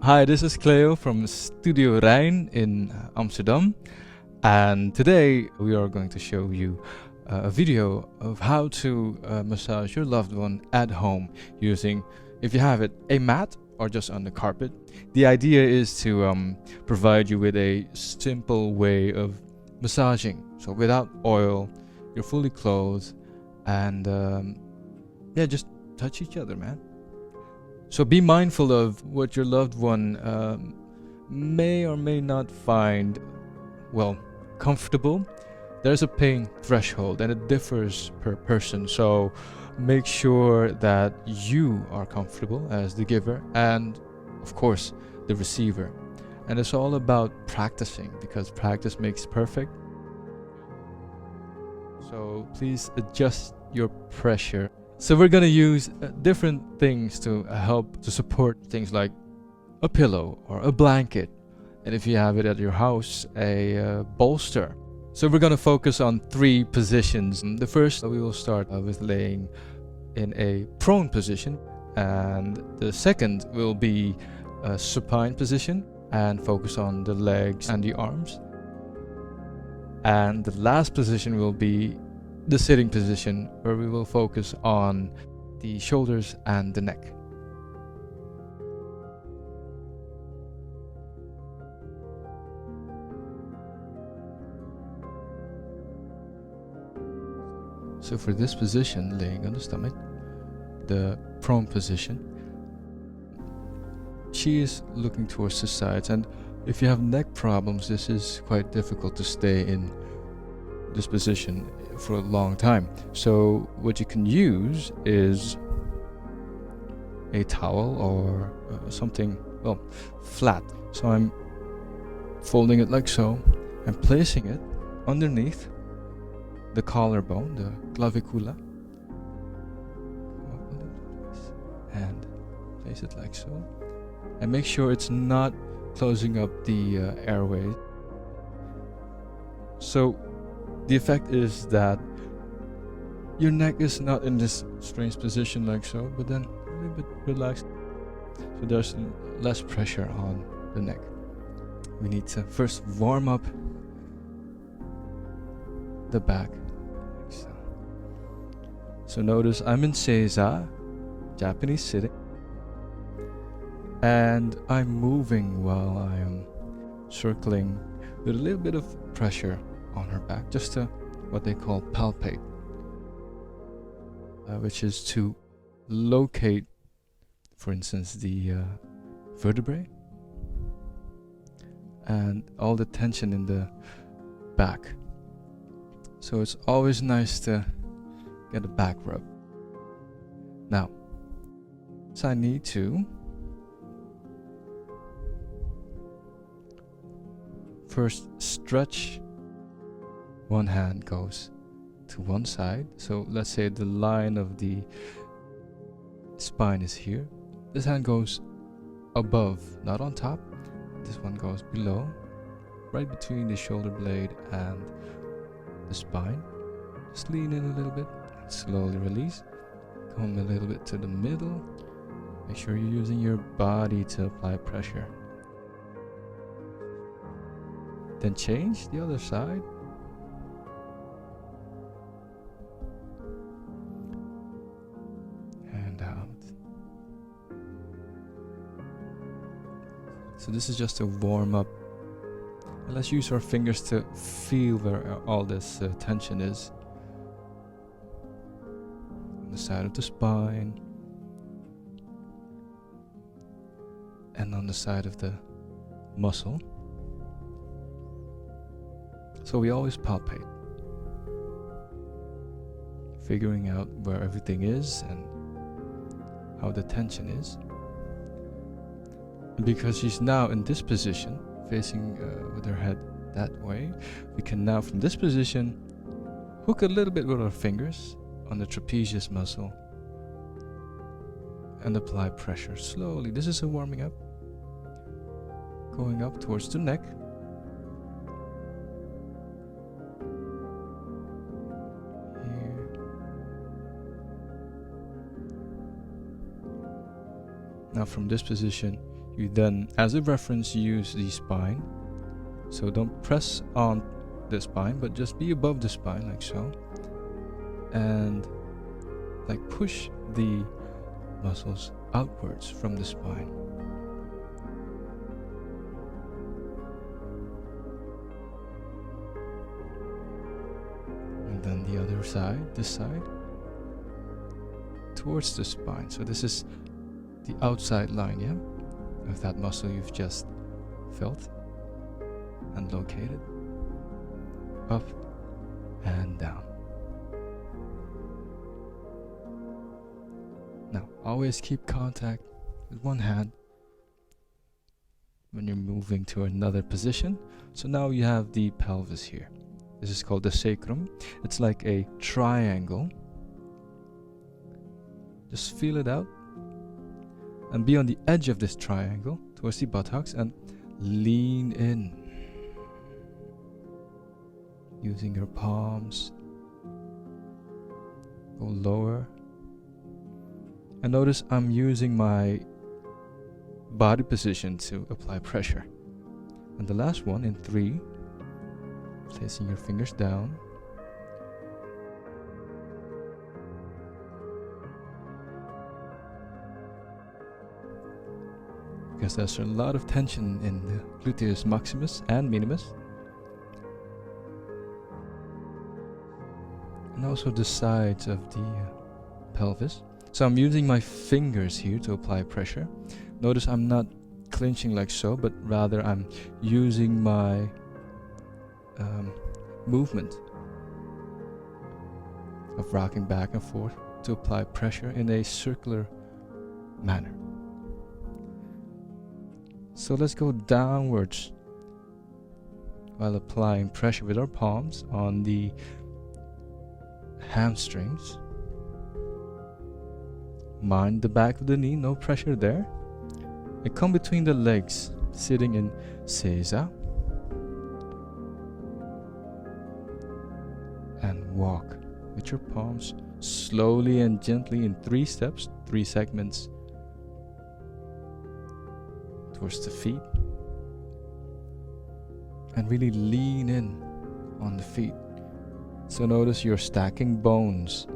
Hi, this is Cleo from Studio Reyn in Amsterdam, and today we are going to show you a video of how to massage your loved one at home using, if you have it, a mat or just on the carpet. The idea is to provide you with a simple way of massaging, so without oil, you're fully clothed, and yeah, just touch each other, man. So be mindful of what your loved one may or may not find, well, comfortable. There's a pain threshold and it differs per person. So make sure that you are comfortable as the giver and, of course, the receiver. And it's all about practicing because practice makes perfect. So please adjust your pressure. So we're gonna use different things to help to support things like a pillow or a blanket, and if you have it at your house, a bolster. So we're gonna focus on 3 positions. The first, we will start with laying in a prone position, and the second will be a supine position and focus on the legs and the arms, and the last position will be the sitting position, where we will focus on the shoulders and the neck. So for this position, laying on the stomach, the prone position, she is looking towards the sides, and if you have neck problems, this is quite difficult to stay in this position for a long time. So what you can use is a towel or something, well, flat. So I'm folding it like so and placing it underneath the collarbone, the clavicula, and place it like so, and make sure it's not closing up the airway. So the effect is that your neck is not in this strange position like so, but then a little bit relaxed. So there's less pressure on the neck. We need to first warm up the back. Like so. So notice I'm in Seiza, Japanese sitting, and I'm moving while I am circling with a little bit of pressure on her back, just to what they call palpate, which is to locate, for instance, the vertebrae and all the tension in the back. So it's always nice to get a back rub. Now, so I need to first stretch. One hand goes to one side, so let's say the line of the spine is here. This hand goes above, not on top. This one goes below, right between the shoulder blade and the spine. Just lean in a little bit and slowly release. Come a little bit to the middle. Make sure you're using your body to apply pressure. Then change the other side. So this is just a warm up. And let's use our fingers to feel where all this tension is. On the side of the spine. And on the side of the muscle. So we always palpate. Figuring out where everything is and how the tension is. Because she's now in this position, facing with her head that way, we can now from this position hook a little bit with our fingers on the trapezius muscle and apply pressure slowly. This is a warming up. Going up towards the neck. Here. Now from this position, You then, as a reference, use the spine. So don't press on the spine, but just be above the spine like so. And like push the muscles outwards from the spine. And then the other side, this side, towards the spine. So this is the outside line, yeah, of that muscle you've just felt and located. Up and down. Now, always keep contact with one hand when you're moving to another position. So now you have the pelvis here. This is called the sacrum. It's like a triangle. Just feel it out and be on the edge of this triangle towards the buttocks and lean in. Using your palms. Go lower. And notice I'm using my body position to apply pressure. And the last one in 3, placing your fingers down. Because there's a lot of tension in the gluteus maximus and minimus. And also the sides of the pelvis. So I'm using my fingers here to apply pressure. Notice I'm not clenching like so, but rather I'm using my movement of rocking back and forth to apply pressure in a circular manner. So let's go downwards while applying pressure with our palms on the hamstrings. Mind the back of the knee, no pressure there. And come between the legs, sitting in Seiza. And walk with your palms slowly and gently in 3 steps, 3 segments towards the feet. And really lean in on the feet. So notice you're stacking bones.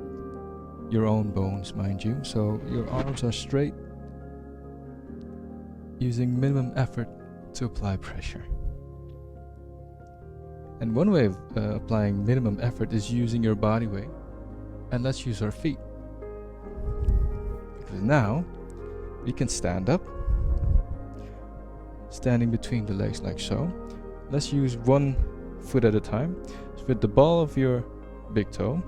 Your own bones, mind you. So your arms are straight, using minimum effort to apply pressure. And one way of applying minimum effort is using your body weight. And let's use our feet. Because now we can stand up, standing between the legs like so. Let's use one foot at a time. So with the ball of your big toe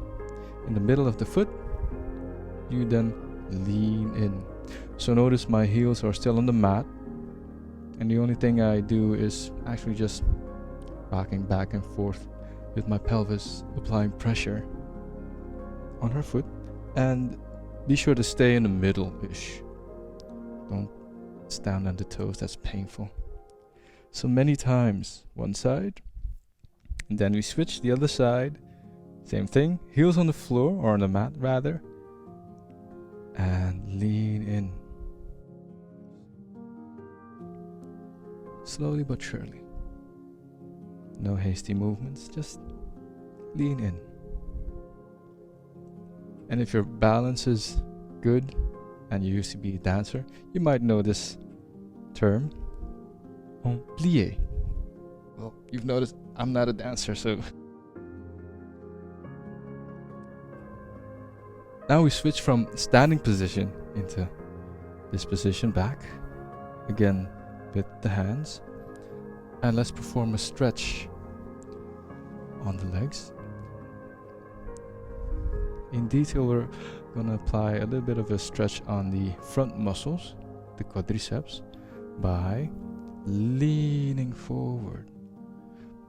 in the middle of the foot, you then lean in. So notice my heels are still on the mat, and the only thing I do is actually just rocking back and forth with my pelvis, applying pressure on her foot. And be sure to stay in the middle-ish. Don't stand on the toes, that's painful. So many times, one side, and then we switch the other side. Same thing, heels on the floor, or on the mat rather, and lean in. Slowly but surely. No hasty movements, just lean in. And if your balance is good and you used to be a dancer, you might know this term, en plié. Well, you've noticed I'm not a dancer, so now we switch from standing position into this position back, again with the hands, and let's perform a stretch on the legs. In detail, we're going to apply a little bit of a stretch on the front muscles, the quadriceps, by leaning forward.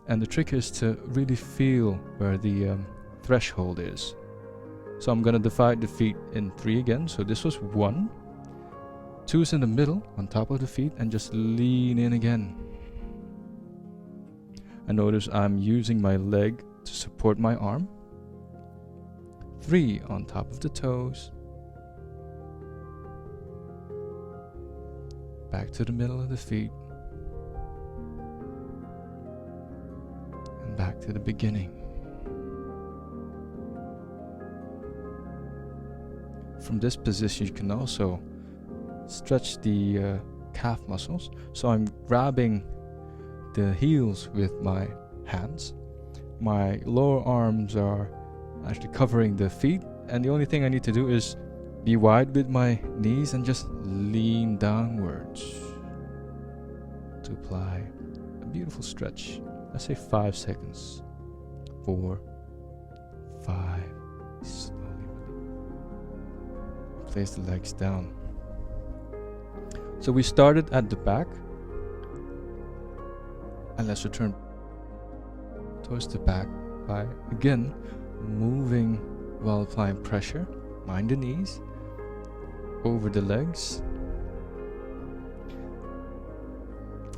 And the trick is to really feel where the threshold is. So I'm going to divide the feet in 3 again. So this was 1. 2 is in the middle, on top of the feet, and just lean in again. And notice I'm using my leg to support my arm. 3 on top of the toes. back to the middle of the feet, and back to the beginning. From this position you can also stretch the calf muscles. So I'm grabbing the heels with my hands. My lower arms are actually covering the feet, and the only thing I need to do is be wide with my knees and just lean downwards to apply a beautiful stretch. Let's say 5 seconds. 4, 5, slowly place the legs down. So we started at the back, and let's return towards the back by again moving while applying pressure. Mind the knees over the legs,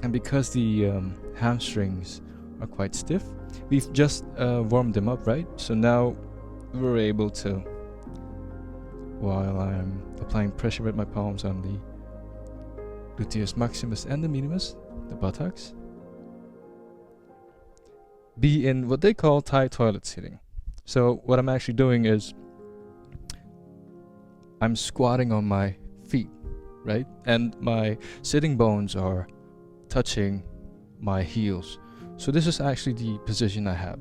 and because the hamstrings are quite stiff, we've just warmed them up, right? So now we're able to, while I'm applying pressure with my palms on the gluteus maximus and the minimus, the buttocks, be in what they call Thai toilet sitting. So what I'm actually doing is I'm squatting on my feet, right? And my sitting bones are touching my heels. So this is actually the position I have.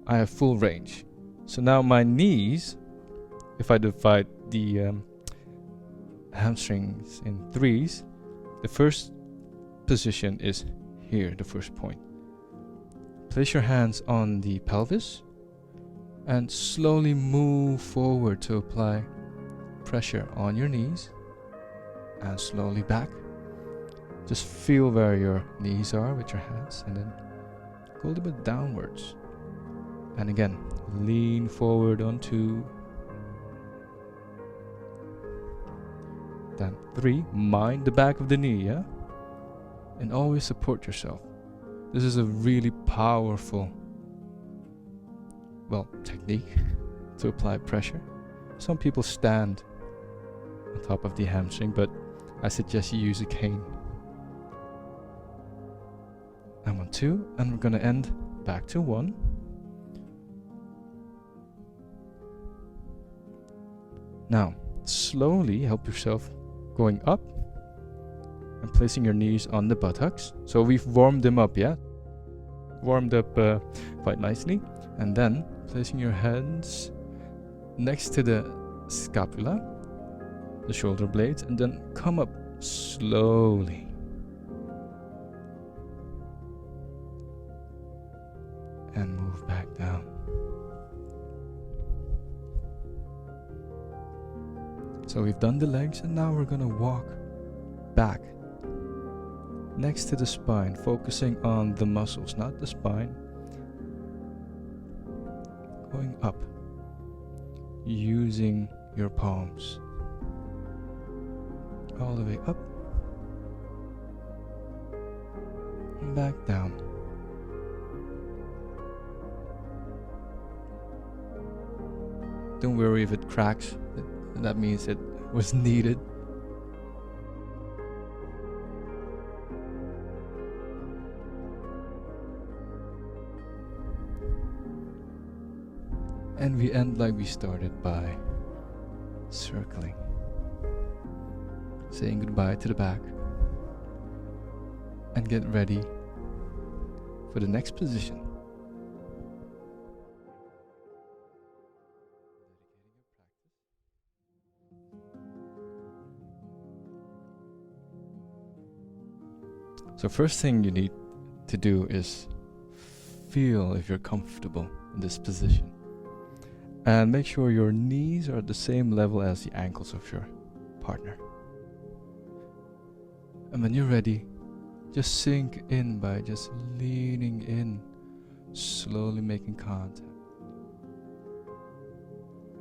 I have full range. So now my knees, if I divide the hamstrings in threes, the first position is here, the first point. Place your hands on the pelvis and slowly move forward to apply pressure on your knees, and slowly back. Just feel where your knees are with your hands, and then go a little bit downwards. And again, lean forward on 2. Then 3, mind the back of the knee, yeah? And always support yourself. This is a really powerful, technique to apply pressure. Some people stand on top of the hamstring, but I suggest you use a cane. I'm on 2, and we're gonna end back to 1. Now, slowly help yourself going up and placing your knees on the buttocks. So we've warmed them up, yeah? Warmed up quite nicely. And then placing your hands next to the scapula, the shoulder blades, and then come up slowly. And move back down. So we've done the legs, and now we're gonna walk back next to the spine, focusing on the muscles, not the spine. Going up, using your palms. All the way up. And back down. Don't worry if it cracks. That means it was needed. And we end like we started, by circling, saying goodbye to the back, and get ready for the next position. So first thing you need to do is feel if you're comfortable in this position. And make sure your knees are at the same level as the ankles of your partner. And when you're ready, just sink in by just leaning in, slowly making contact.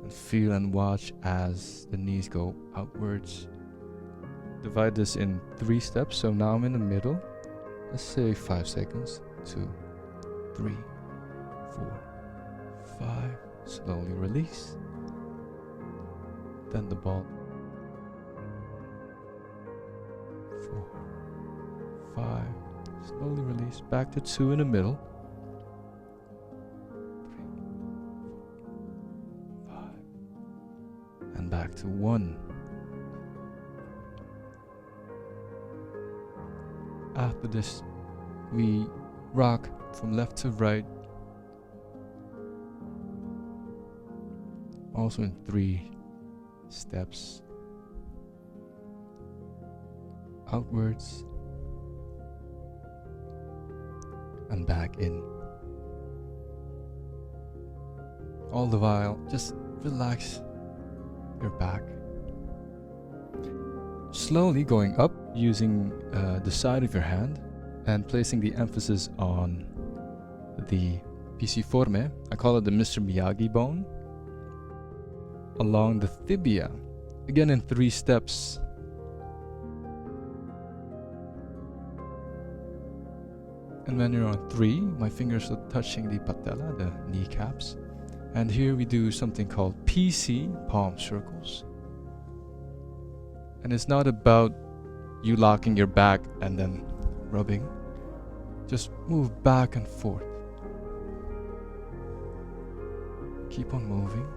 And feel and watch as the knees go outwards. Divide this in 3 steps, so now I'm in the middle. Let's say 5 seconds. 2, 3, 4, 5. Slowly release. Then the ball. 4, 4, 5. Slowly release back to 2 in the middle. 3, 4, 5. And back to 1. After this, we rock from left to right. Also in 3 steps. Outwards. And back in. All the while, just relax your back. Slowly going up using the side of your hand and placing the emphasis on the pisiforme. I call it the Mr. Miyagi bone. Along the tibia. Again in 3 steps. And when you're on 3, my fingers are touching the patella, the kneecaps. And here we do something called PC, palm circles. And it's not about you locking your back and then rubbing. Just move back and forth. Keep on moving.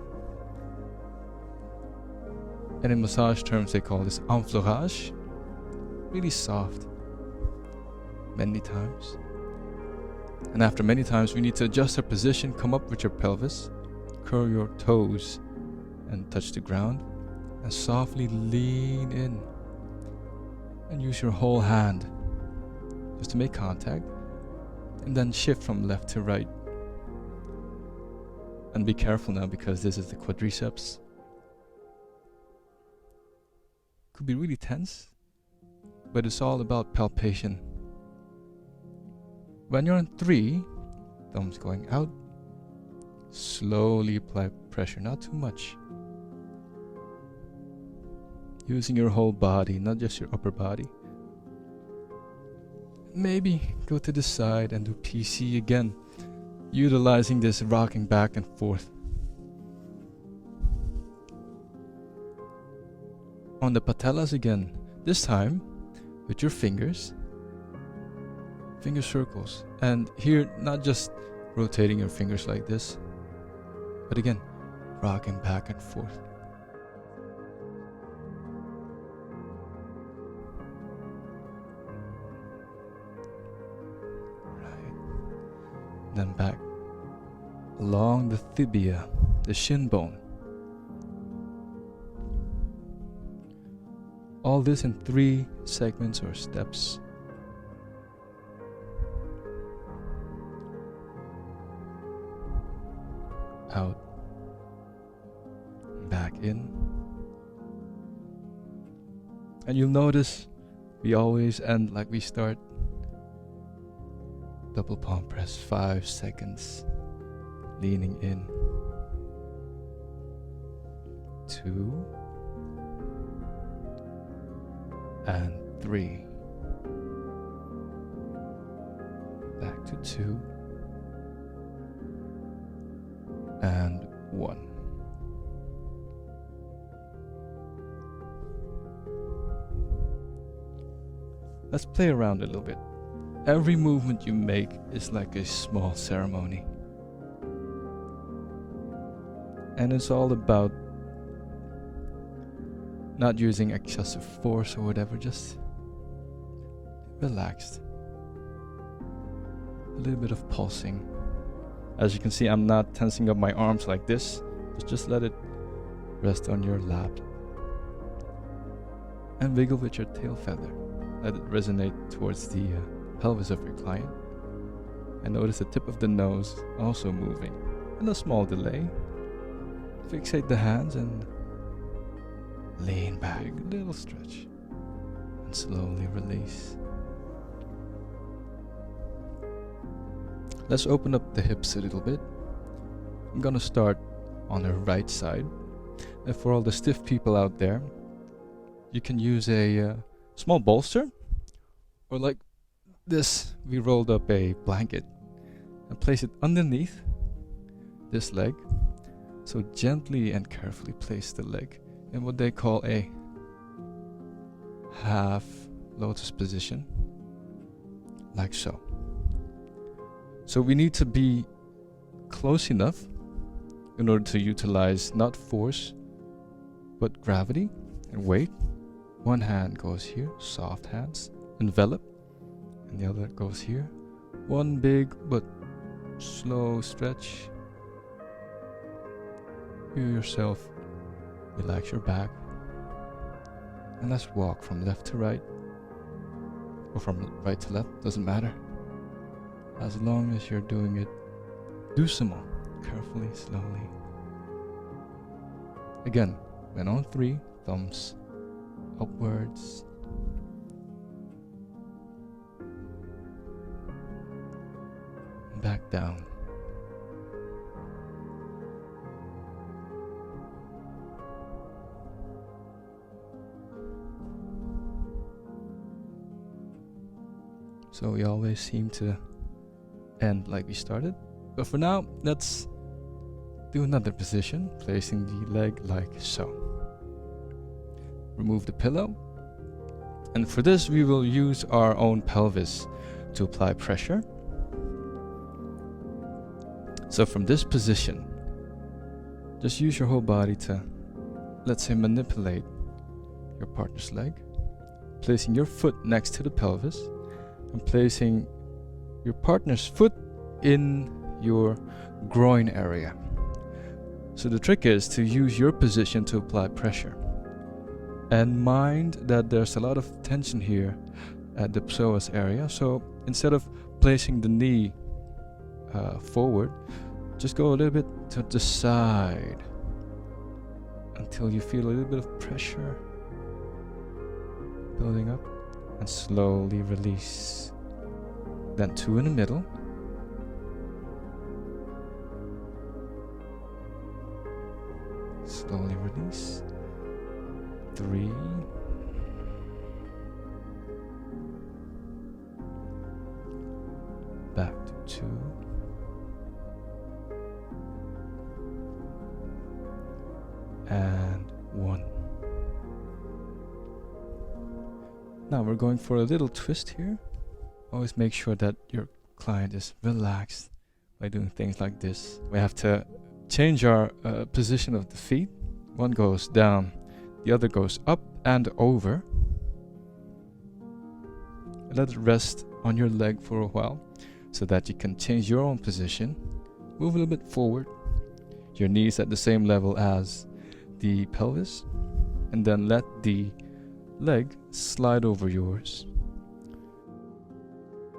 And in massage terms, they call this enfleurage. Really soft. Many times. And after many times, we need to adjust our position, come up with your pelvis, curl your toes, and touch the ground. And softly lean in. And use your whole hand just to make contact. And then shift from left to right. And be careful now because this is the quadriceps. Could be really tense, but it's all about palpation. When you're on 3, thumbs going out, slowly apply pressure, not too much. Using your whole body, not just your upper body. Maybe go to the side and do PC again, utilizing this rocking back and forth. On the patellas again, this time with your fingers, finger circles. And here, not just rotating your fingers like this, but again, rocking back and forth. Right. Then back along the tibia, the shin bone. All this in 3 segments or steps. Out. Back in. And you'll notice we always end like we start. Double palm press, 5 seconds. Leaning in. 2. And 3. Back to 2. And 1. Let's play around a little bit. Every movement you make is like a small ceremony. And it's all about not using excessive force or whatever, just relaxed. A little bit of pulsing. As you can see, I'm not tensing up my arms like this. Just let it rest on your lap. And wiggle with your tail feather. Let it resonate towards the pelvis of your client. And notice the tip of the nose also moving. And a small delay. Fixate the hands and lean back, a little stretch, and slowly release. Let's open up the hips a little bit. I'm gonna start on the right side. And for all the stiff people out there, you can use a small bolster, or like this, we rolled up a blanket and place it underneath this leg. So gently and carefully place the leg in what they call a half lotus position, like so. So we need to be close enough in order to utilize not force, but gravity and weight. One hand goes here, soft hands, envelop, and the other goes here. One big but slow stretch. Feel yourself relax your back. And let's walk from left to right, or from right to left, doesn't matter. As long as you're doing it, do some more, carefully, slowly. Again, when on 3, thumbs upwards. Back down. So we always seem to end like we started. But for now, let's do another position, placing the leg like so. Remove the pillow. And for this, we will use our own pelvis to apply pressure. So from this position, just use your whole body to, let's say, manipulate your partner's leg, placing your foot next to the pelvis and placing your partner's foot in your groin area. So the trick is to use your position to apply pressure. And mind that there's a lot of tension here at the psoas area. So instead of placing the knee forward, just go a little bit to the side until you feel a little bit of pressure building up, and slowly release. Then 2 in the middle. Slowly release. 3. Back to 2. And 1. Now we're going for a little twist here. Always make sure that your client is relaxed by doing things like this. We have to change our position of the feet. One goes down, the other goes up and over. Let it rest on your leg for a while so that you can change your own position. Move a little bit forward. Your knees at the same level as the pelvis, and then let the leg slide over yours.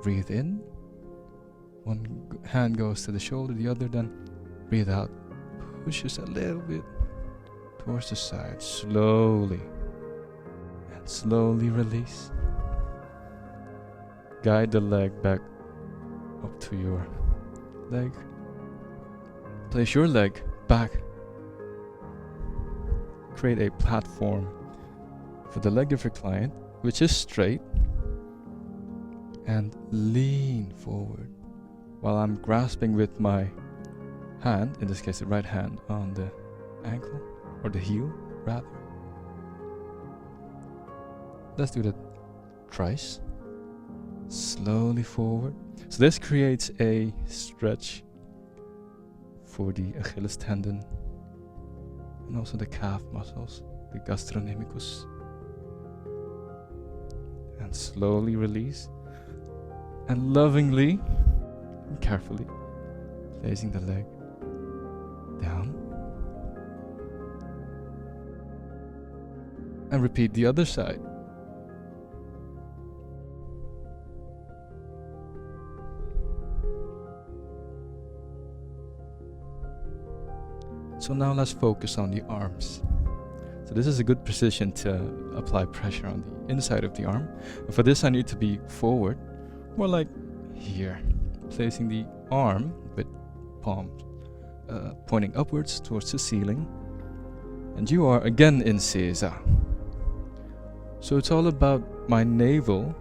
Breathe in. One hand goes to the shoulder, the other then breathe out. Pushes a little bit towards the side, slowly. And slowly release. Guide the leg back up to your leg. Place your leg back. Create a platform for the leg of your client, which is straight, and lean forward while I'm grasping with my hand, in this case the right hand, on the ankle, or the heel rather. Let's do that thrice. Slowly forward. So this creates a stretch for the Achilles tendon and also the calf muscles, the gastrocnemius. And slowly release. And lovingly and carefully placing the leg down. And repeat the other side. So now let's focus on the arms. So this is a good position to apply pressure on the inside of the arm. And for this I need to be forward, more like here, placing the arm with palms pointing upwards towards the ceiling. And you are again in Caesar. So it's all about my navel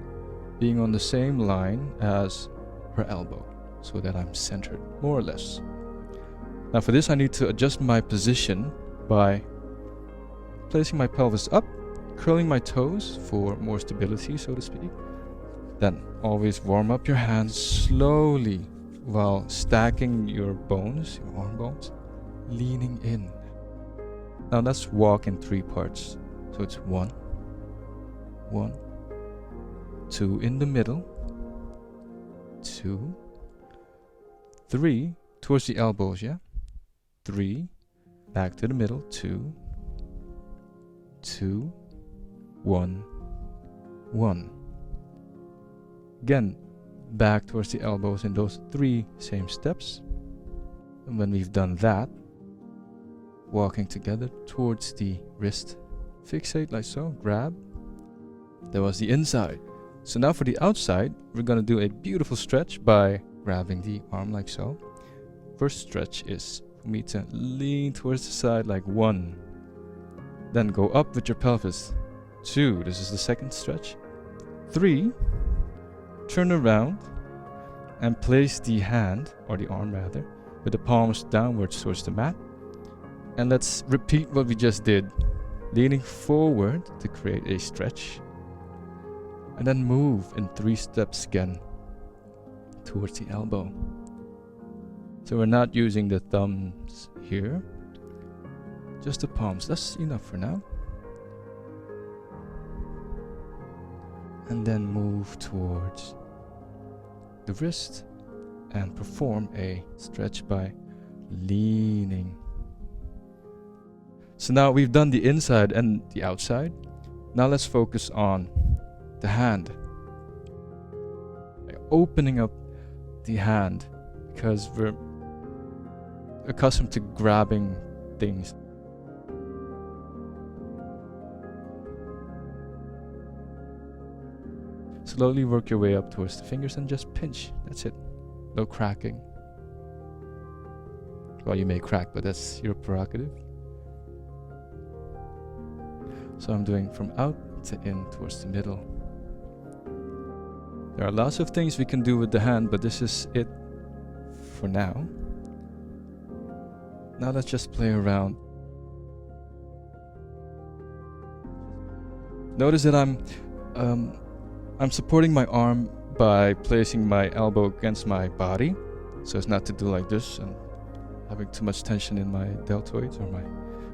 being on the same line as her elbow, so that I'm centered, more or less. Now for this I need to adjust my position by placing my pelvis up curling my toes for more stability, so to speak. Then always warm up your hands slowly while stacking your bones, your arm bones, leaning in. Now let's walk in 3 parts. So it's 1, 1, 2 in the middle, 2, 3 towards the elbows, yeah? 3, back to the middle, 2, 2, 1, 1. Again, back towards the elbows in those 3 same steps. And when we've done that, walking together towards the wrist. Fixate like so, grab. That was the inside. So now for the outside, we're gonna do a beautiful stretch by grabbing the arm like so. First stretch is for me to lean towards the side like 1. Then go up with your pelvis. 2, this is the second stretch. 3, turn around and place the hand, or the arm rather, with the palms downwards towards the mat. And let's repeat what we just did. Leaning forward to create a stretch. And then move in 3 steps again towards the elbow. So we're not using the thumbs here, just the palms. That's enough for now. And then move towards the wrist and perform a stretch by leaning. So now we've done the inside and the outside. Now let's focus on the hand. Like opening up the hand, because we're accustomed to grabbing things. Slowly work your way up towards the fingers and just pinch. That's it. No cracking. Well, you may crack, but that's your prerogative. So I'm doing from out to in towards the middle. There are lots of things we can do with the hand, but this is it for now. Now let's just play around. Notice that I'm supporting my arm by placing my elbow against my body, so as not to do like this and having too much tension in my deltoids or my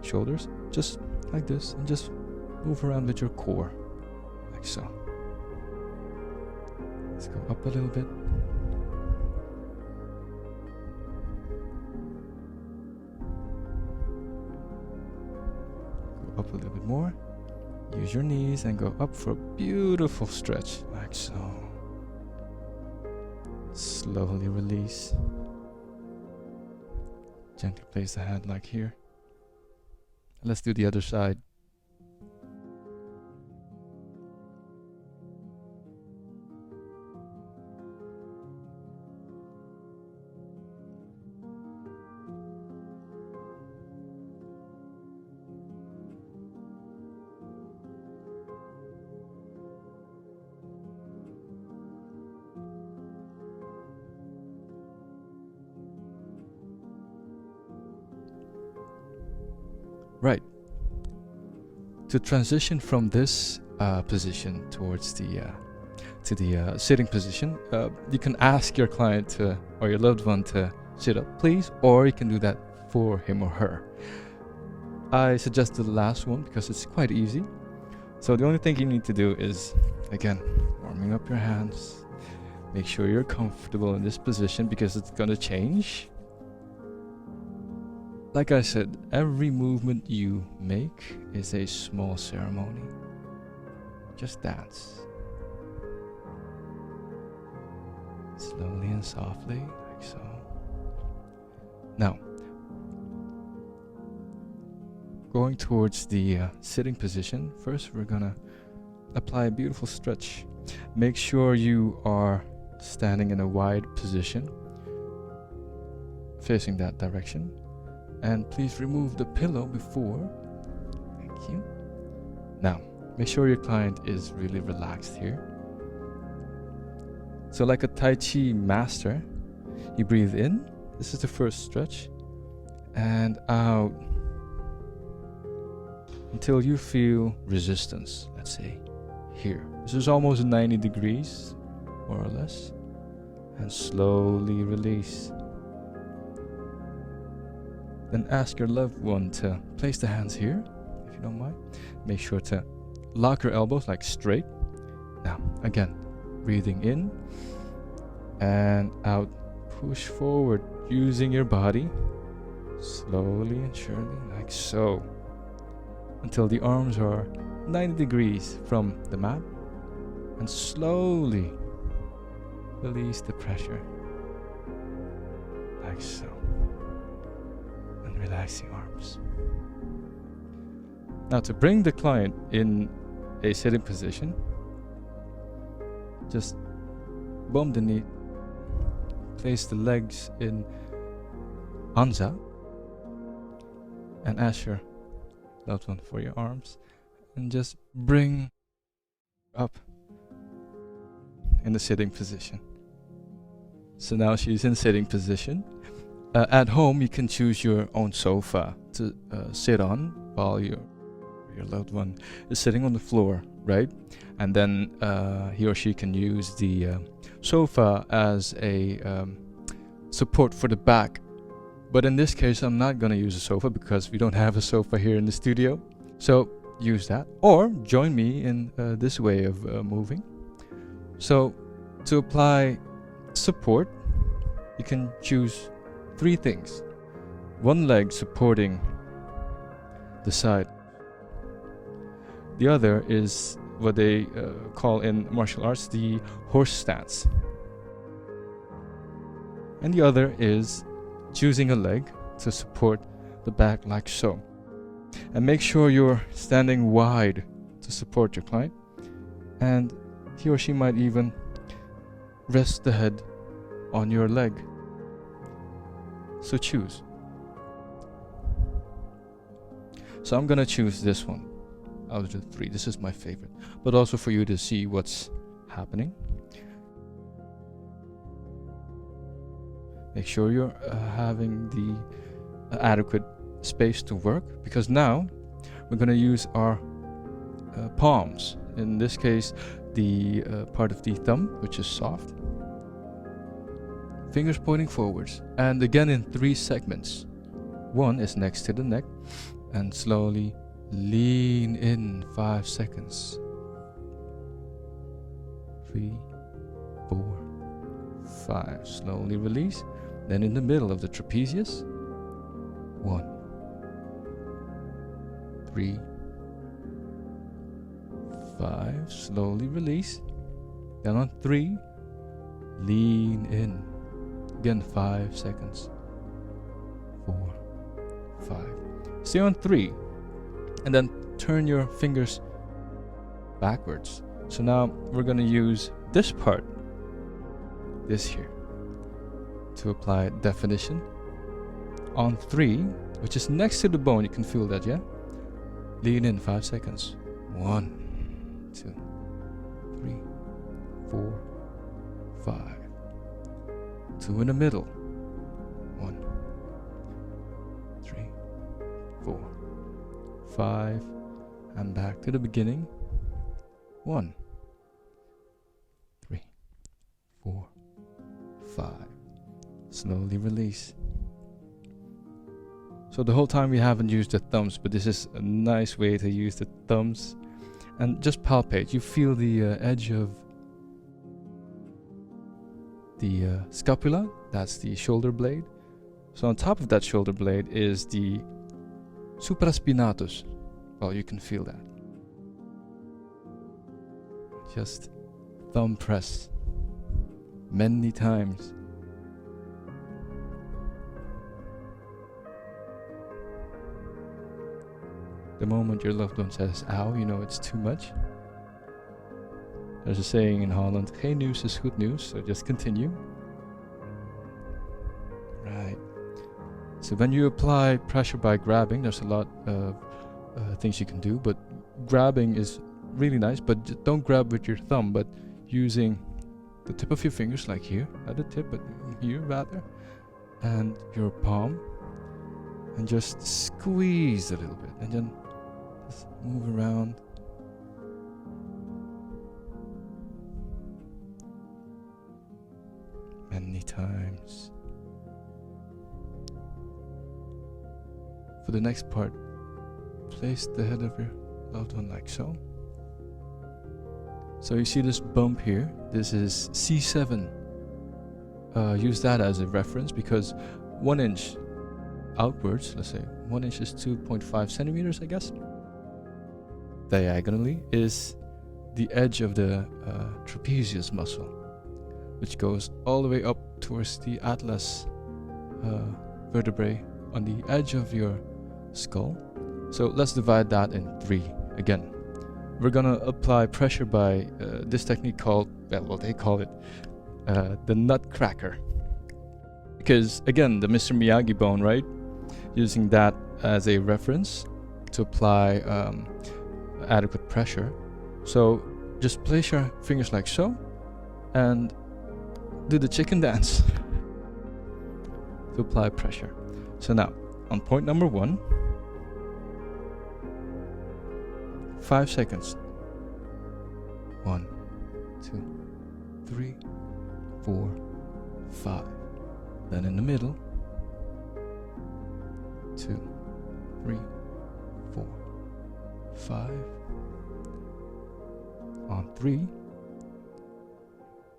shoulders. Just like this, and just move around with your core, like so. Let's go up a little bit. Go up a little bit more. Use your knees and go up for a beautiful stretch, like so. Slowly release. Gently place the hand like here. Let's do the other side. Right. To transition from this position towards the sitting position, you can ask your client to, or your loved one to sit up, please, or you can do that for him or her. I suggest the last one because it's quite easy. So the only thing you need to do is, again, warming up your hands. Make sure you're comfortable in this position because it's gonna change. Like I said, every movement you make is a small ceremony. Just dance. Slowly and softly, like so. Now, going towards the sitting position, first we're gonna apply a beautiful stretch. Make sure you are standing in a wide position, facing that direction. And please remove the pillow before. Thank you. Now, make sure your client is really relaxed here. So like a Tai Chi master, you breathe in. This is the first stretch. And out. until you feel resistance, let's say here. This is almost 90 degrees, more or less. And slowly release. Then ask your loved one to place the hands here, if you don't mind. Make sure to lock your elbows like straight. Now, again, breathing in and out. Push forward using your body, slowly and surely, like so, until the arms are 90 degrees from the mat, and slowly release the pressure, like so, and relax the arms. Now, to bring the client in a sitting position, just bump the knee, place the legs in Hansa, and ask your loved one for your arms, and just bring up in the sitting position. So now she's in sitting position. At home, you can choose your own sofa to sit on while your loved one is sitting on the floor, right? And then he or she can use the sofa as a support for the back. But in this case, I'm not going to use a sofa because we don't have a sofa here in the studio. So use that, or join me in this way of moving. So to apply support, you can choose 3 things. One leg supporting the side. The other is what they call in martial arts the horse stance. And the other is choosing a leg to support the back like so. And make sure you're standing wide to support your client. And he or she might even rest the head on your leg. So choose. So I'm gonna choose this one out of the 3. This is my favorite, but also for you to see what's happening. Make sure you're having the adequate space to work, because now we're going to use our palms. In this case, the part of the thumb, which is soft. Fingers pointing forwards, and again in 3 segments. 1 is next to the neck, and slowly lean in 5 seconds. 3, 4, 5. Slowly release. Then in the middle of the trapezius, 1, 3, 5. Slowly release. Then on 3, lean in. Again 5 seconds. 4, 5. Stay on 3, and then turn your fingers backwards. So now we're going to use this part, this here, to apply definition. On 3, which is next to the bone, you can feel that, yeah? Lean in 5 seconds. 1, 2, 3, 4, 5. 2 in the middle. 1, 3, 4, 5. And back to the beginning. 1, 3, 4, 5. Slowly release. So the whole time we haven't used the thumbs, but this is a nice way to use the thumbs. And just palpate. You feel the edge of the scapula. That's the shoulder blade. So on top of that shoulder blade is the supraspinatus. Well, you can feel that. Just thumb press many times. The moment your loved one says, ow, you know it's too much. There's a saying in Holland, geen nieuws is goed nieuws, so just continue. Right. So when you apply pressure by grabbing, there's a lot of things you can do, but grabbing is really nice, but don't grab with your thumb, but using the tip of your fingers, like here, not the tip, but here rather, and your palm, and just squeeze a little bit, and then Just move around. Many times. For the next part, place the head of your loved one like so. So you see this bump here, this is C7. Use that as a reference because 1 inch outwards, let's say 1 inch is 2.5 centimeters, I guess. Diagonally is the edge of the trapezius muscle, which goes all the way up towards the atlas vertebrae on the edge of your skull. So let's divide that in 3 again. We're gonna apply pressure by this technique called, well, they call it the nutcracker. Because again, the Mr. Miyagi bone, right? Using that as a reference to apply adequate pressure. So just place your fingers like so and do the chicken dance to apply pressure. So now, on point number 1, 5 seconds. 1, 2, 3, 4, 5. Then in the middle. 2, 3, 4, 5. On 3,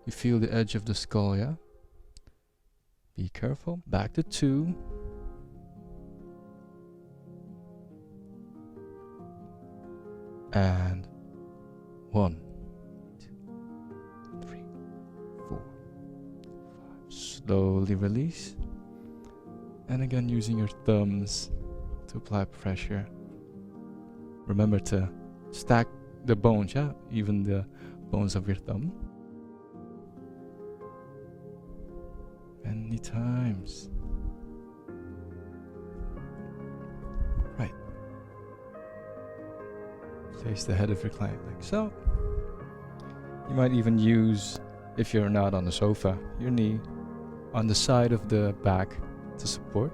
you feel the edge of the skull, yeah? Be careful. Back to 2. And 1, 2, 3, 4, 5. Slowly release. And again, using your thumbs to apply pressure. Remember to stack the bones, yeah? Even the bones of your thumb. Many times. Right. Place the head of your client like so. You might even use, if you're not on the sofa, your knee on the side of the back to support.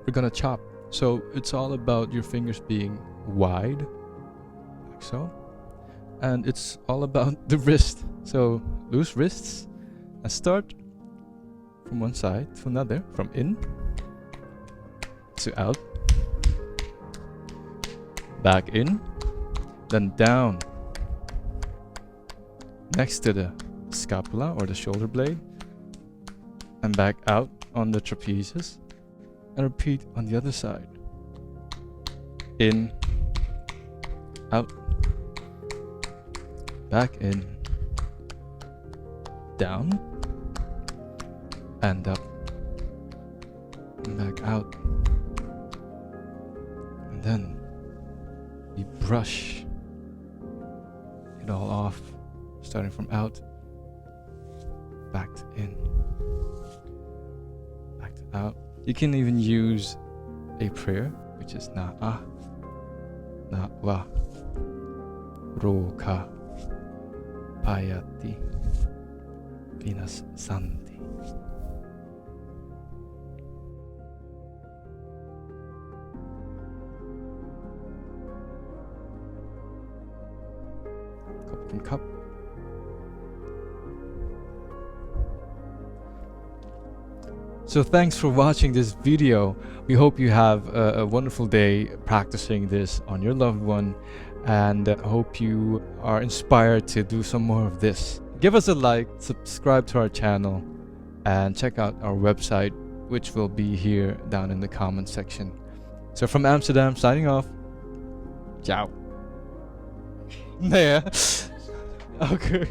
We're gonna chop. So it's all about your fingers being wide, like so. And it's all about the wrist. So loose wrists and start from one side to another, from in to out, back in, then down next to the scapula or the shoulder blade, and back out on the trapezius, and repeat on the other side. In, out, back in, down, and up, and back out. And then we brush it all off, starting from out, back to in, back to out. You can even use a prayer, which is na-a, na-wa, ro-ka, payati, pinas santi. Cup. So thanks for watching this video. We hope you have a wonderful day practicing this on your loved one, and hope you are inspired to do some more of this. Give us a like, subscribe to our channel, and check out our website, which will be here down in the comment section. So from Amsterdam, signing off. Ciao. Nee, hè? Okay.